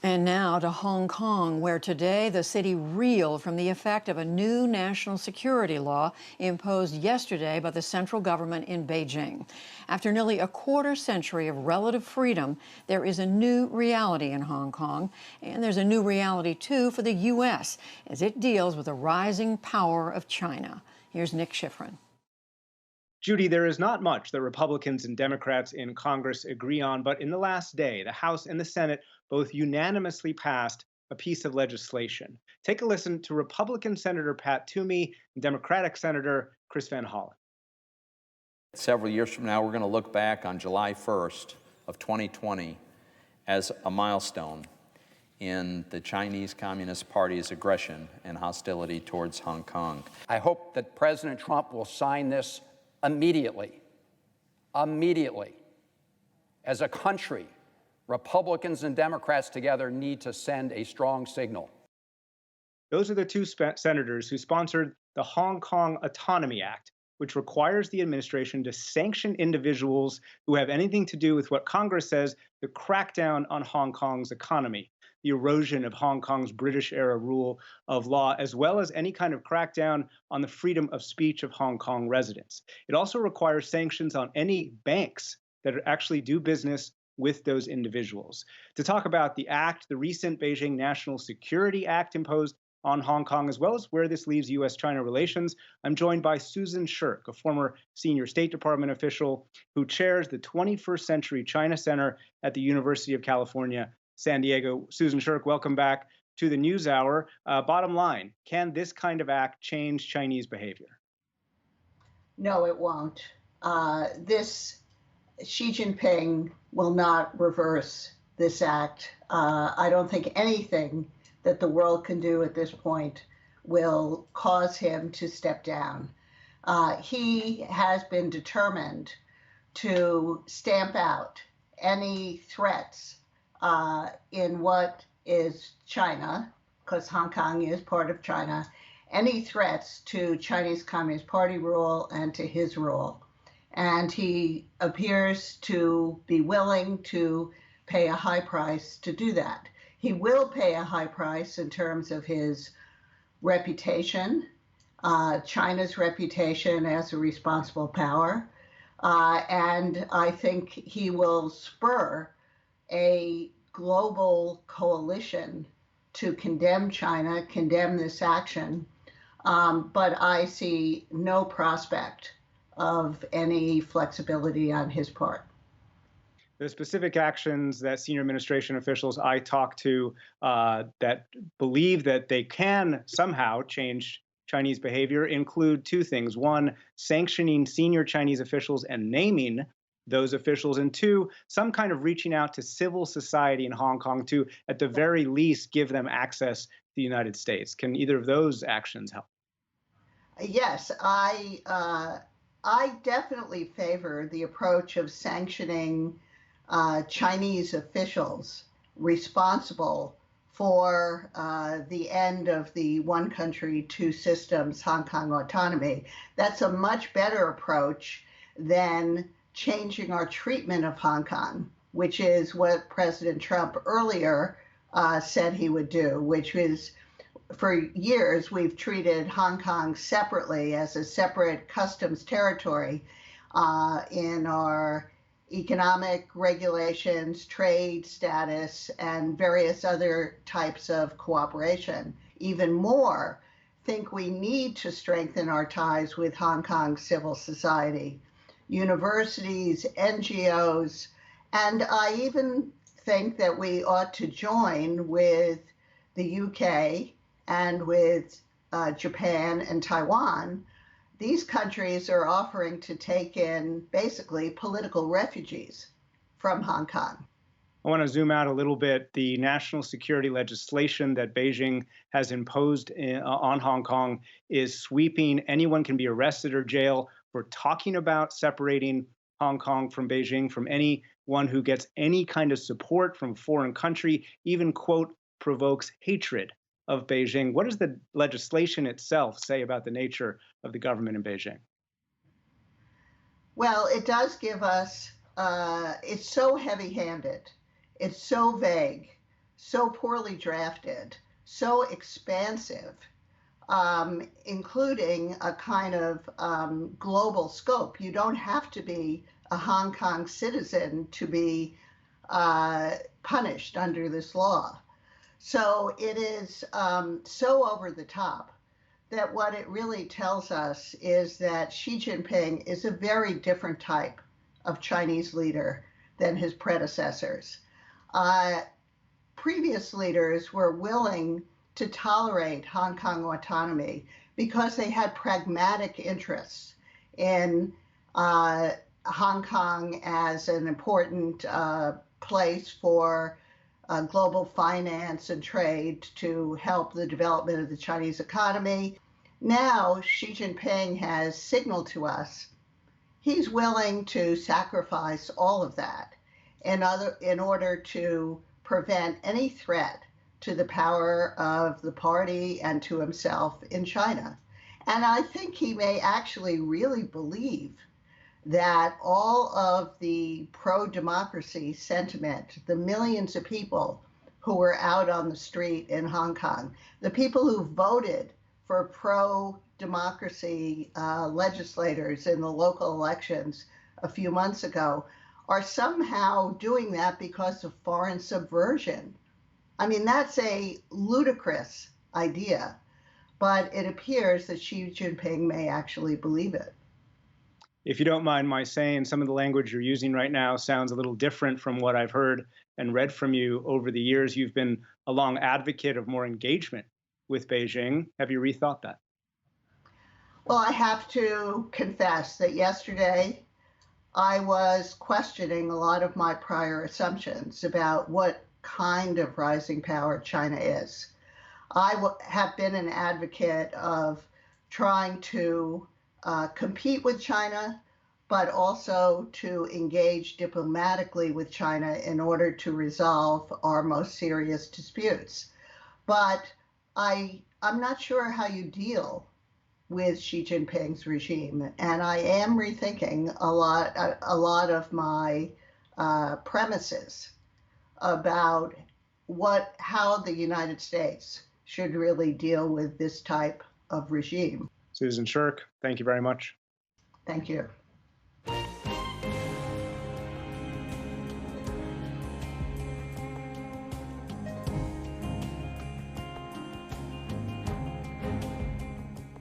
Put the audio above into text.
And now to Hong Kong, where today the city reeled from the effect of a new national security law imposed yesterday by the central government in Beijing. After nearly a quarter century of relative freedom, there is a new reality in Hong Kong, and there's a new reality, too, for the U.S. as it deals with the rising power of China. Here's Nick Schifrin. Judy, there is not much that Republicans and Democrats in Congress agree on, but in the last day, the House and the Senate both unanimously passed a piece of legislation. Take a listen to Republican Senator Pat Toomey and Democratic Senator Chris Van Hollen. Several years from now, we're going to look back on July 1st of 2020 as a milestone in the Chinese Communist Party's aggression and hostility towards Hong Kong. I hope that President Trump will sign this immediately. As a country, Republicans and Democrats together need to send a strong signal. Those are the two senators who sponsored the Hong Kong Autonomy Act, which requires the administration to sanction individuals who have anything to do with what Congress says the crackdown on Hong Kong's economy, the erosion of Hong Kong's British-era rule of law, as well as any kind of crackdown on the freedom of speech of Hong Kong residents. It also requires sanctions on any banks that actually do business with those individuals. To talk about the act, the recent Beijing National Security Act imposed on Hong Kong, as well as where this leaves U.S.-China relations, I'm joined by Susan Shirk, a former senior State Department official who chairs the 21st Century China Center at the University of California, San Diego. Susan Shirk, welcome back to the NewsHour. Bottom line, can this kind of act change Chinese behavior? No, it won't. This Xi Jinping will not reverse this act. I don't think anything that the world can do at this point will cause him to step down. He has been determined to stamp out any threats in what is China, because Hong Kong is part of China, any threats to Chinese Communist Party rule and to his rule. And he appears to be willing to pay a high price to do that. He will pay a high price in terms of his reputation, China's reputation as a responsible power, and I think he will spur a global coalition to condemn China, condemn this action, but I see no prospect of any flexibility on his part. The specific actions that senior administration officials I talked to that believe that they can somehow change Chinese behavior include two things. One, sanctioning senior Chinese officials and naming those officials, and two, some kind of reaching out to civil society in Hong Kong to, at the very least, give them access to the United States. Can either of those actions help? Yes, I definitely favor the approach of sanctioning Chinese officials responsible for the end of the one country, two systems Hong Kong autonomy. That's a much better approach than changing our treatment of Hong Kong, which is what President Trump earlier said he would do, which is for years we've treated Hong Kong separately as a separate customs territory in our economic regulations, trade status, and various other types of cooperation. Even more, think we need to strengthen our ties with Hong Kong civil society, universities, NGOs, and I even think that we ought to join with the UK and with Japan and Taiwan. These countries are offering to take in basically political refugees from Hong Kong. I want to zoom out a little bit. The national security legislation that Beijing has imposed on Hong Kong is sweeping. Anyone can be arrested or jailed for talking about separating Hong Kong from Beijing, from anyone who gets any kind of support from a foreign country, even, quote, provokes hatred of Beijing. What does the legislation itself say about the nature of the government in Beijing? Well, it does give us, it's so heavy-handed, it's so vague, so poorly drafted, so expansive, including a kind of global scope. You don't have to be a Hong Kong citizen to be punished under this law. So it is so over the top that what it really tells us is that Xi Jinping is a very different type of Chinese leader than his predecessors. Previous leaders were willing to tolerate Hong Kong autonomy because they had pragmatic interests in Hong Kong as an important place for global finance and trade to help the development of the Chinese economy. Now, Xi Jinping has signaled to us he's willing to sacrifice all of that in order to prevent any threat to the power of the party and to himself in China. And I think he may actually really believe that all of the pro-democracy sentiment, the millions of people who were out on the street in Hong Kong, the people who voted for pro-democracy legislators in the local elections a few months ago, are somehow doing that because of foreign subversion. I mean, that's a ludicrous idea, but it appears that Xi Jinping may actually believe it. If you don't mind my saying, some of the language you're using right now sounds a little different from what I've heard and read from you over the years. You've been a long advocate of more engagement with Beijing. Have you rethought that? Well, I have to confess that yesterday I was questioning a lot of my prior assumptions about what kind of rising power China is. I have been an advocate of trying to compete with China, but also to engage diplomatically with China in order to resolve our most serious disputes. But I'm not sure how you deal with Xi Jinping's regime, and I am rethinking a lot of my premises about how the United States should really deal with this type of regime. Susan Shirk, thank you very much. Thank you.